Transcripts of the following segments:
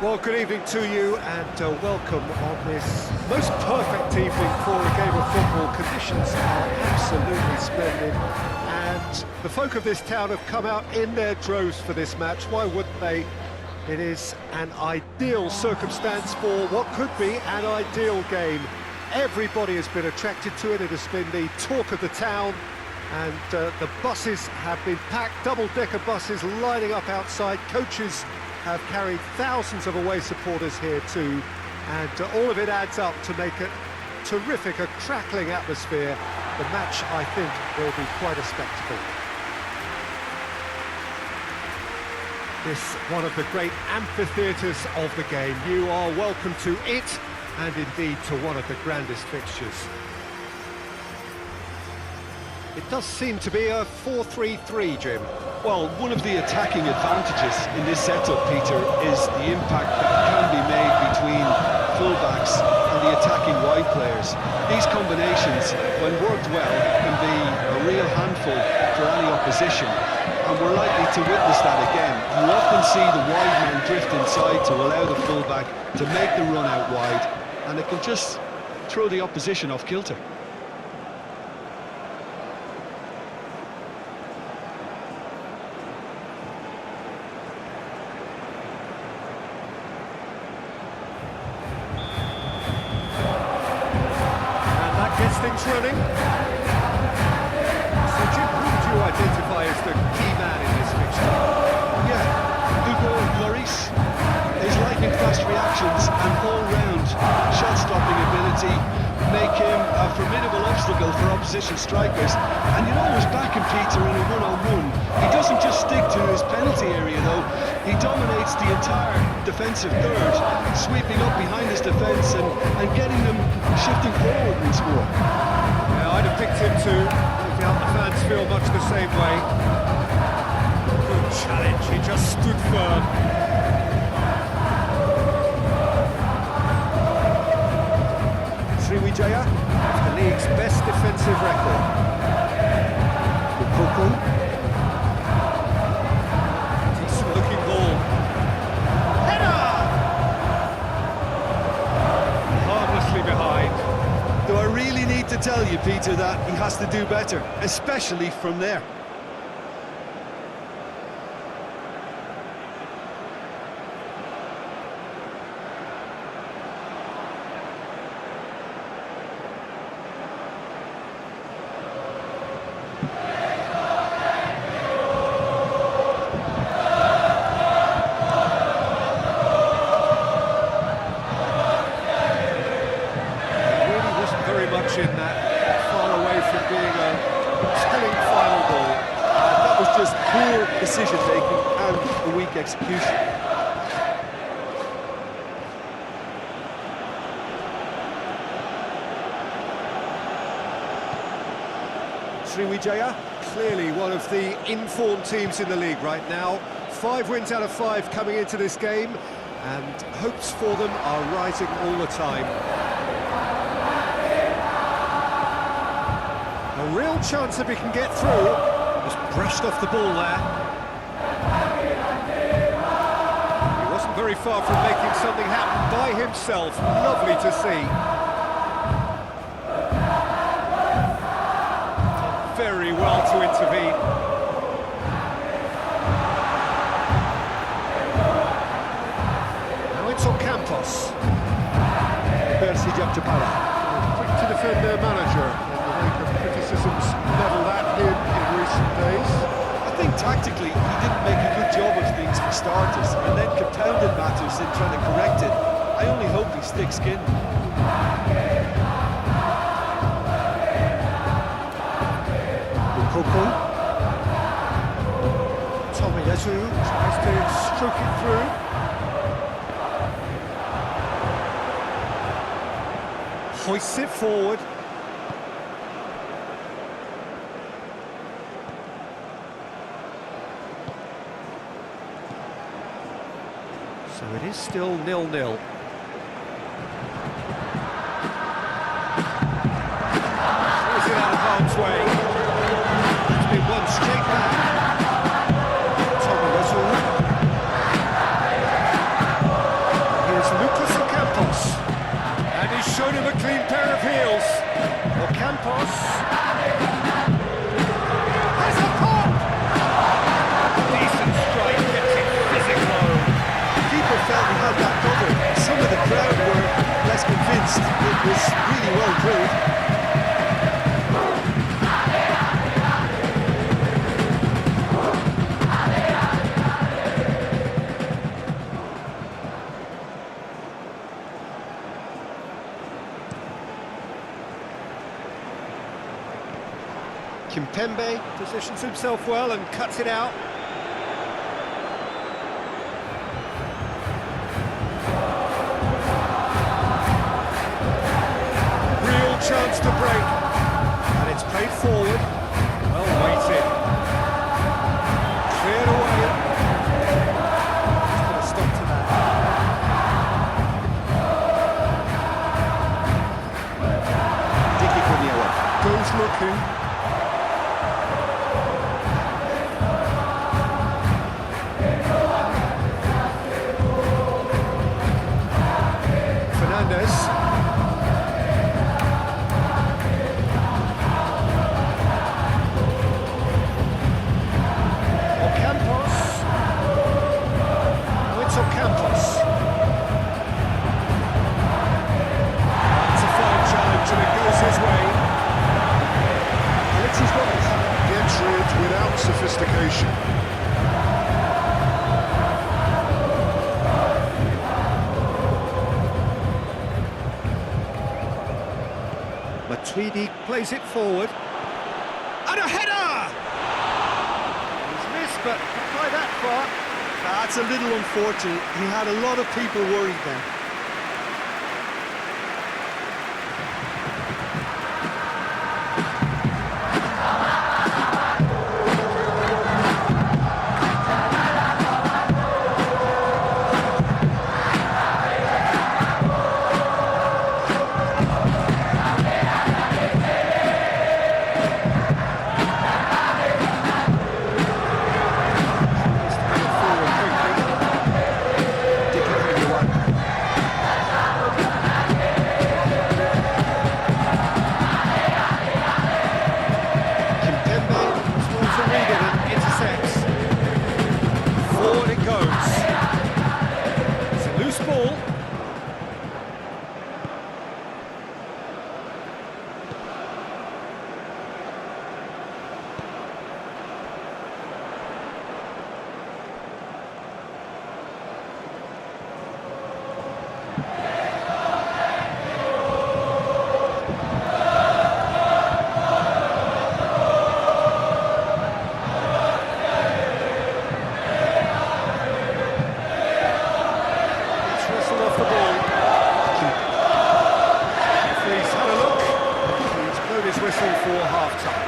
Well, good evening to you and welcome on this most perfect evening for a game of football. Conditions are absolutely splendid and the folk of this town have come out in their droves for this match. Why wouldn't they? It is an ideal circumstance for what could be an ideal game. Everybody has been attracted to it. It has been the talk of the town and the buses have been packed, double-decker buses lining up outside. Coaches have carried thousands of away supporters here too, and all of it adds up to make a terrific, a crackling atmosphere. The match, I think, will be quite a spectacle. This one of the great amphitheatres of the game. You are welcome to it, and indeed to one of the grandest fixtures. It does seem to be a 4-3-3, Jim. Well, one of the attacking advantages in this setup, Peter, is the impact that can be made between fullbacks and the attacking wide players. These combinations, when worked well, can be a real handful for any opposition, and we're likely to witness that again. You often see the wide man drift inside to allow the fullback to make the run out wide, and it can just throw the opposition off kilter. Things running. So Jim, who would you identify as the key man in this fixture? Yeah, Hugo Lloris. His lightning fast reactions and all-round shot-stopping ability make him a formidable obstacle for opposition strikers. And you know, he's backing Peter in a one-on-one. He doesn't just stick to his penalty area though, he dominates the entire defensive third, sweeping up behind his defence and getting them shifting forward and score. Yeah, I'd have picked him too. No doubt the fans feel much the same way. Good challenge, he just stood firm. Sriwijaya has the league's best defensive record. Lukaku. Decent looking ball. Header! Harmlessly behind. Do I really need to tell you, Peter, that he has to do better, especially from there? In that, far away from being a telling final ball. That was just poor decision-making and a weak execution. Sriwijaya, clearly one of the informed teams in the league right now. 5 wins out of 5 coming into this game, and hopes for them are rising all the time. A real chance if he can get through. Just brushed off the ball there. He wasn't very far from making something happen by himself. Lovely to see. Very well to intervene. Now it's on Campos. Quick to defend their manager. Criticisms levelled at him in recent days. I think tactically he didn't make a good job of things for starters, and then compounded matters in trying to correct it. I only hope he's thick-skinned. Lukaku. Tomiyasu tries to stroke it through. Hoists it forward. So it is still 0-0. Throws it out of harm's way. It's been one straight back. Tomiyasu. Ocampos. Has a pop! Decent strike, gets it physical. Keeper felt he had that covered. Some of the crowd were less convinced. It was really well proved. Kimpembe positions himself well and cuts it out. Real chance to break, and it's played forward. Well weighted. Cleared away. Just put a stop to that. Dicky Cornela Goes looking. Fernandez. Ocampos. Oh, it's Ocampos. It's a fine challenge and it goes his way. Alexis Gomez. Gets rid without sophistication. Matchday plays it forward. And a header! He's missed, but not by that far. That's a little unfortunate. He had a lot of people worried then. Ball. Whistle for half-time.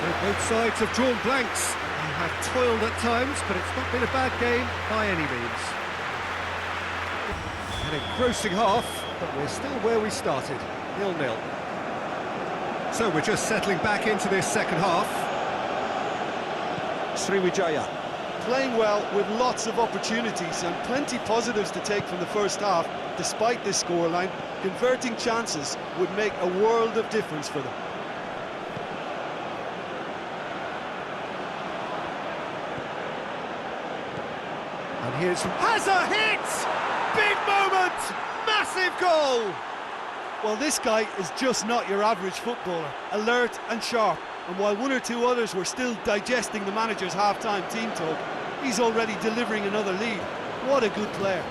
So both sides have drawn blanks. They have toiled at times, but it's not been a bad game by any means. An engrossing half, but we're still where we started, 0-0. So we're just settling back into this second half. Sriwijaya playing well with lots of opportunities and plenty positives to take from the first half. Despite this scoreline, converting chances would make a world of difference for them. And here's has a hit! Big moment! Massive goal! Well, this guy is just not your average footballer. Alert and sharp. And while one or two others were still digesting the manager's half-time team talk, he's already delivering another lead. What a good player.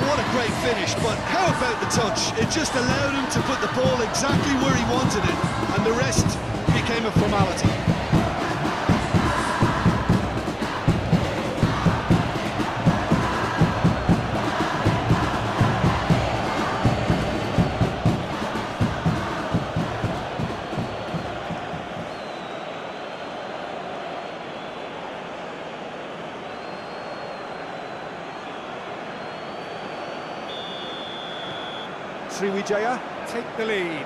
What a great finish, but how about the touch? It just allowed him to put the ball exactly where he wanted it, and the rest became a formality. Sriwijaya take the lead.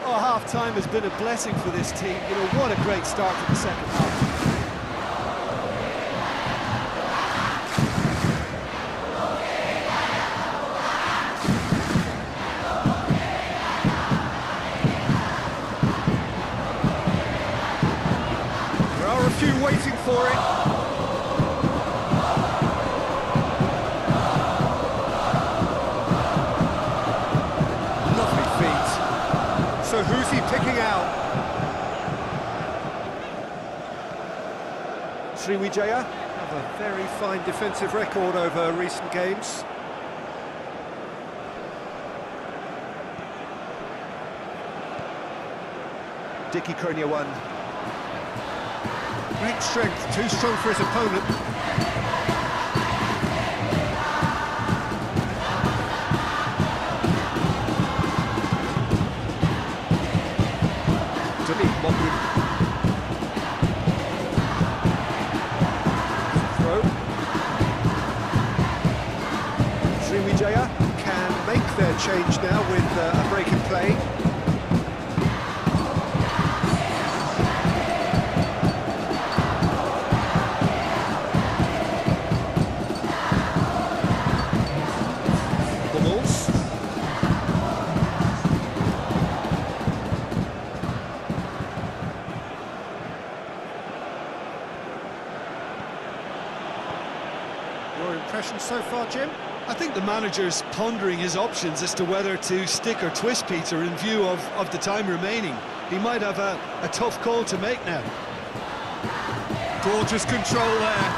Oh, half-time has been a blessing for this team. You know, what a great start to the second half. few waiting for it. Lovely feet. So who's he picking out? Sriwijaya. Have a very fine defensive record over recent games. Dicky Kurniawan. Great strength, too strong for his opponent. Throw. Sriwijaya Can make their change now with a break in play. The Wolves. Your impression so far, Jim? I think the manager's pondering his options as to whether to stick or twist Peter in view of the time remaining. He might have a tough call to make now. Gorgeous control there.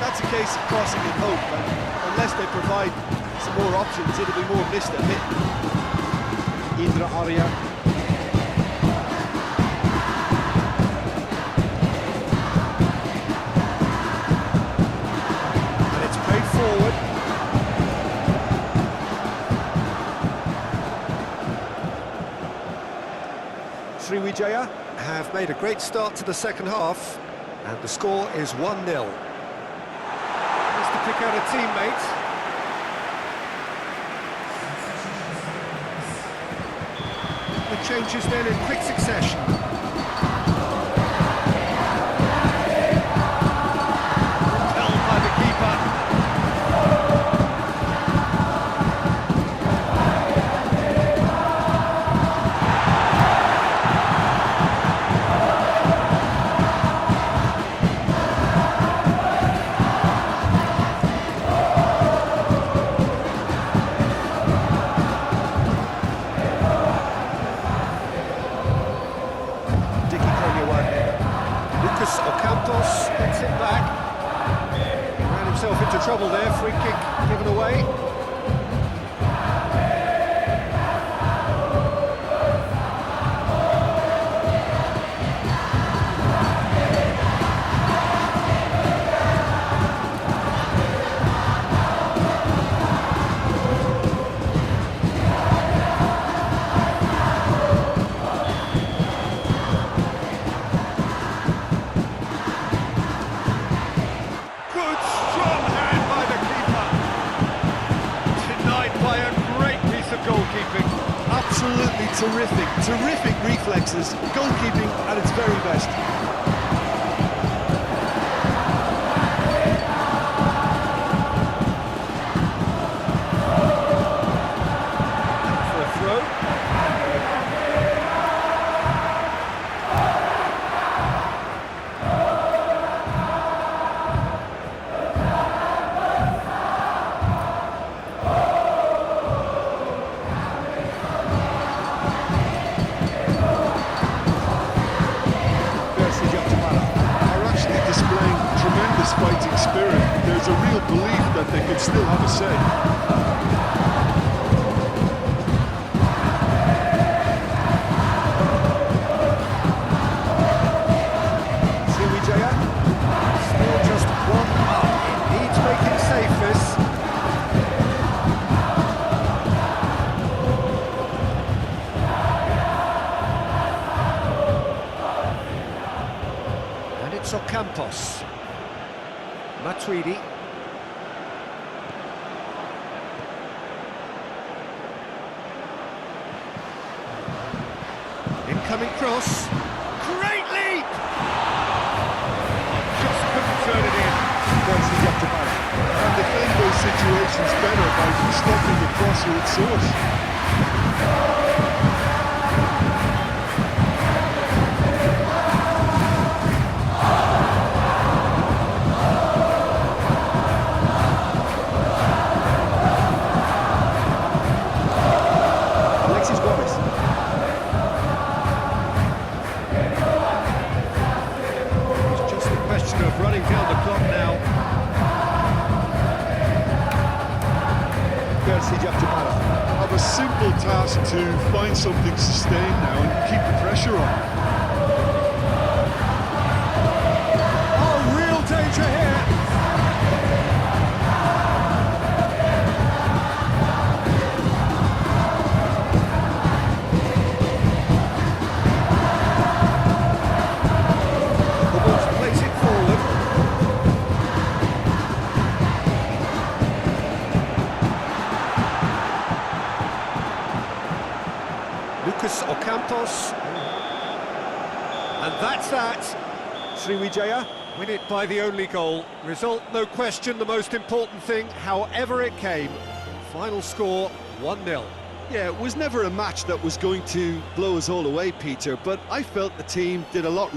That's a case of crossing in hope, and unless they provide some more options, it'll be more missed than hit. Indra Arya. And it's played forward. Sriwijaya. Have made a great start to the second half, and the score is 1-0. Has to pick out a teammate. The changes then in quick succession. Held by the keeper. Gets it back. Ran himself into trouble there. Free kick given away. Absolutely terrific reflexes, goalkeeping at its very best. For a throw. Fighting spirit, there's a real belief that they can still have a say. Sriwijaya. Still just one up. It needs making safe this. And it's Ocampos. Matchday. Incoming cross. Great leap! Just couldn't turn it in. And defend those situations better by stopping the crosser at source. running down the clock now. Have a simple task to find something sustained now and keep the pressure on. Oh, real danger here. The Wolves plays it forward. Lucas Ocampos. And that's that. Sriwijaya. Win it by the only goal. Result, no question, the most important thing, however it came. Final score, 1-0. Yeah, it was never a match that was going to blow us all away, Peter, but I felt the team did a lot